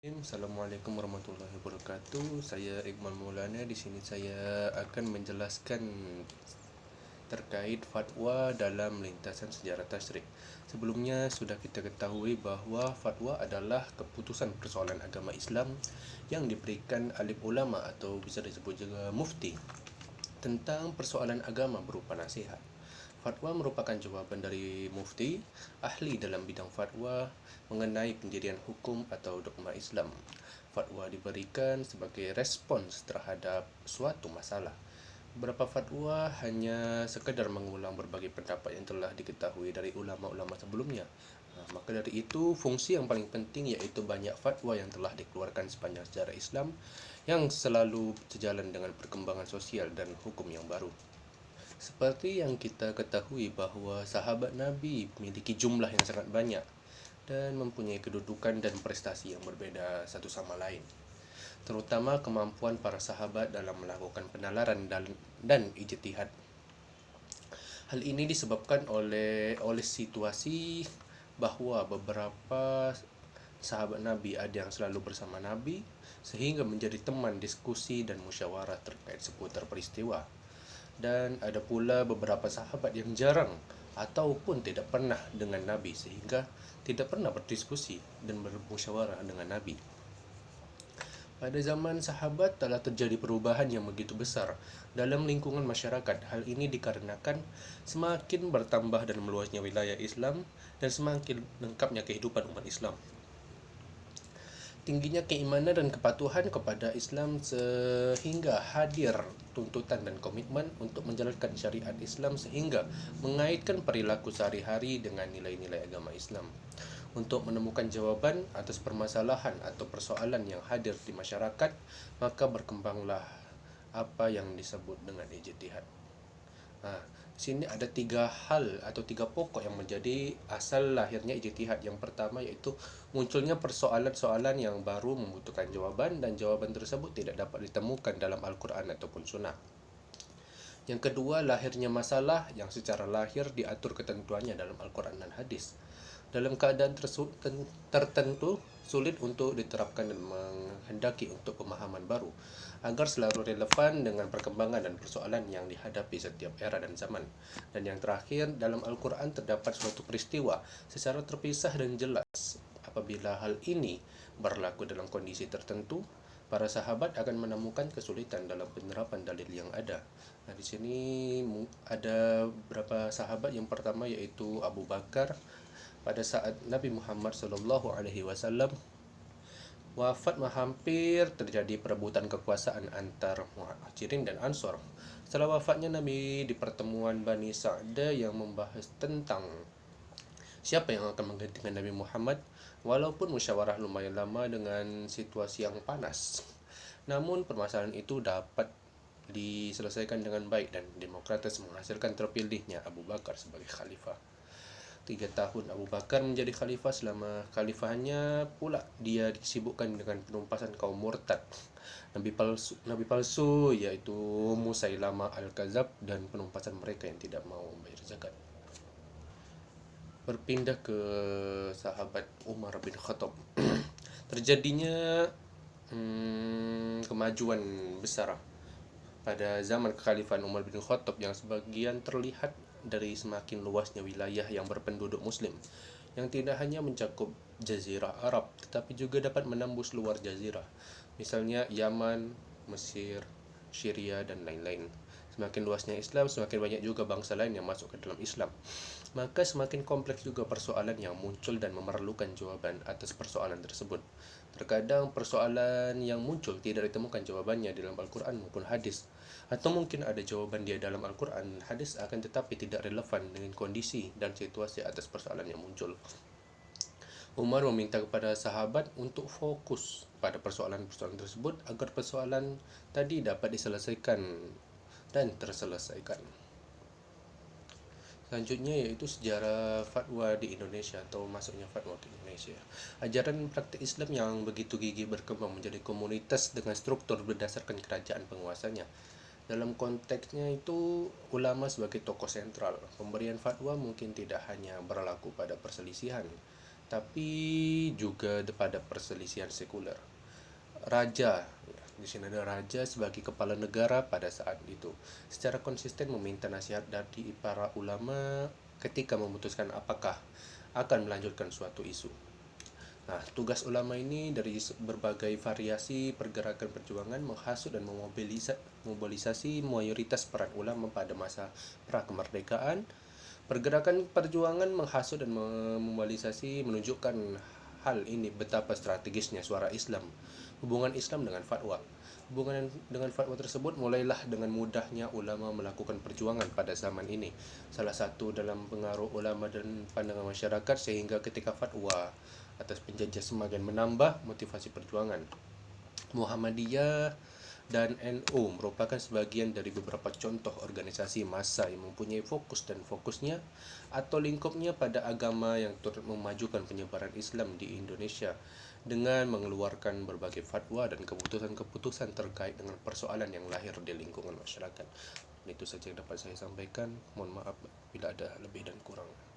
Assalamualaikum warahmatullahi wabarakatuh. Saya Iqmal Maulana. Di sini saya akan menjelaskan terkait fatwa dalam lintasan sejarah tasyrik. Sebelumnya sudah kita ketahui bahawa fatwa adalah keputusan persoalan agama Islam yang diberikan alim ulama atau bisa disebut juga mufti tentang persoalan agama berupa nasihat. Fatwa merupakan jawaban dari mufti, ahli dalam bidang fatwa mengenai pendirian hukum atau dogma Islam. Fatwa diberikan sebagai respons terhadap suatu masalah. Beberapa fatwa hanya sekadar mengulang berbagai pendapat yang telah diketahui dari ulama-ulama sebelumnya. Maka dari itu, fungsi yang paling penting iaitu banyak fatwa yang telah dikeluarkan sepanjang sejarah Islam yang selalu sejalan dengan perkembangan sosial dan hukum yang baru. Seperti yang kita ketahui bahawa sahabat Nabi memiliki jumlah yang sangat banyak dan mempunyai kedudukan dan prestasi yang berbeza satu sama lain, terutama kemampuan para sahabat dalam melakukan penalaran dan ijtihad. Hal ini disebabkan oleh situasi bahawa beberapa sahabat Nabi ada yang selalu bersama Nabi sehingga menjadi teman diskusi dan musyawarah terkait seputar peristiwa. Dan ada pula beberapa sahabat yang jarang ataupun tidak pernah dengan Nabi sehingga tidak pernah berdiskusi dan bermusyawarah dengan Nabi. Pada zaman sahabat telah terjadi perubahan yang begitu besar dalam lingkungan masyarakat. Hal ini dikarenakan semakin bertambah dan meluasnya wilayah Islam dan semakin lengkapnya kehidupan umat Islam. Tingginya keimanan dan kepatuhan kepada Islam sehingga hadir tuntutan dan komitmen untuk menjalankan syariat Islam sehingga mengaitkan perilaku sehari-hari dengan nilai-nilai agama Islam. Untuk menemukan jawapan atas permasalahan atau persoalan yang hadir di masyarakat, maka berkembanglah apa yang disebut dengan ijtihad. Sini ada 3 hal atau 3 pokok yang menjadi asal lahirnya ijtihad. Yang pertama iaitu munculnya persoalan-soalan yang baru membutuhkan jawaban dan jawaban tersebut tidak dapat ditemukan dalam Al-Quran ataupun Sunnah. Yang kedua, lahirnya masalah yang secara lahir diatur ketentuannya dalam Al-Quran dan Hadis. Dalam keadaan tertentu, sulit untuk diterapkan dan menghendaki untuk pemahaman baru agar selalu relevan dengan perkembangan dan persoalan yang dihadapi setiap era dan zaman. Dan yang terakhir, dalam Al-Quran terdapat suatu peristiwa secara terpisah dan jelas. Apabila hal ini berlaku dalam kondisi tertentu, para sahabat akan menemukan kesulitan dalam penerapan dalil yang ada. Di sini ada beberapa sahabat. Yang pertama yaitu Abu Bakar. Pada saat Nabi Muhammad SAW wafat, hampir terjadi perebutan kekuasaan antar Muhajirin dan Ansor. Setelah wafatnya Nabi di pertemuan Bani Sa'dah yang membahas tentang siapa yang akan menggantikan Nabi Muhammad. Walaupun musyawarah lumayan lama dengan situasi yang panas, namun permasalahan itu dapat diselesaikan dengan baik dan demokratis menghasilkan terpilihnya Abu Bakar sebagai khalifah. 3 tahun Abu Bakar menjadi khalifah. Selama khalifahannya pula dia disibukkan dengan penumpasan kaum murtad, nabi palsu iaitu Musailama Al-Kadzab, dan penumpasan mereka yang tidak mau membayar zakat. Berpindah ke sahabat Umar bin Khattab. Terjadinya kemajuan besar pada zaman kekhalifahan Umar bin Khattab yang sebagian terlihat dari semakin luasnya wilayah yang berpenduduk muslim yang tidak hanya mencakup jazirah Arab tetapi juga dapat menembus luar jazirah, misalnya Yaman, Mesir, Syria dan lain-lain. Semakin luasnya Islam, semakin banyak juga bangsa lain yang masuk ke dalam Islam. Maka semakin kompleks juga persoalan yang muncul dan memerlukan jawaban atas persoalan tersebut. Terkadang persoalan yang muncul tidak ditemukan jawabannya dalam Al-Quran maupun hadis, atau mungkin ada jawaban dia dalam Al-Quran dan hadis akan tetapi tidak relevan dengan kondisi dan situasi atas persoalan yang muncul. Umar meminta kepada sahabat untuk fokus pada persoalan-persoalan tersebut agar persoalan tadi dapat diselesaikan dan terselesaikan. Selanjutnya yaitu sejarah fatwa di Indonesia atau masuknya fatwa ke Indonesia. Ajaran praktik Islam yang begitu gigih berkembang menjadi komunitas dengan struktur berdasarkan kerajaan penguasanya. Dalam konteksnya itu, ulama sebagai tokoh sentral. Pemberian fatwa mungkin tidak hanya berlaku pada perselisihan, tapi juga pada perselisihan sekuler. Raja, di sini ada raja sebagai kepala negara pada saat itu, secara konsisten meminta nasihat dari para ulama ketika memutuskan apakah akan melanjutkan suatu isu. Nah, tugas ulama ini dari berbagai variasi pergerakan perjuangan menghasut dan memobilisasi mayoritas peran ulama pada masa pra-kemerdekaan. Pergerakan perjuangan menghasut dan memobilisasi menunjukkan hal ini betapa strategisnya suara Islam, hubungan Islam dengan fatwa. Hubungan dengan fatwa tersebut mulailah dengan mudahnya ulama melakukan perjuangan pada zaman ini. Salah satu dalam pengaruh ulama dan pandangan masyarakat sehingga ketika fatwa atas penjajah semakin menambah motivasi perjuangan. Muhammadiyah dan NU merupakan sebagian dari beberapa contoh organisasi massa yang mempunyai fokusnya atau lingkupnya pada agama yang turut memajukan penyebaran Islam di Indonesia dengan mengeluarkan berbagai fatwa dan keputusan-keputusan terkait dengan persoalan yang lahir di lingkungan masyarakat. Itu saja yang dapat saya sampaikan. Mohon maaf bila ada lebih dan kurang.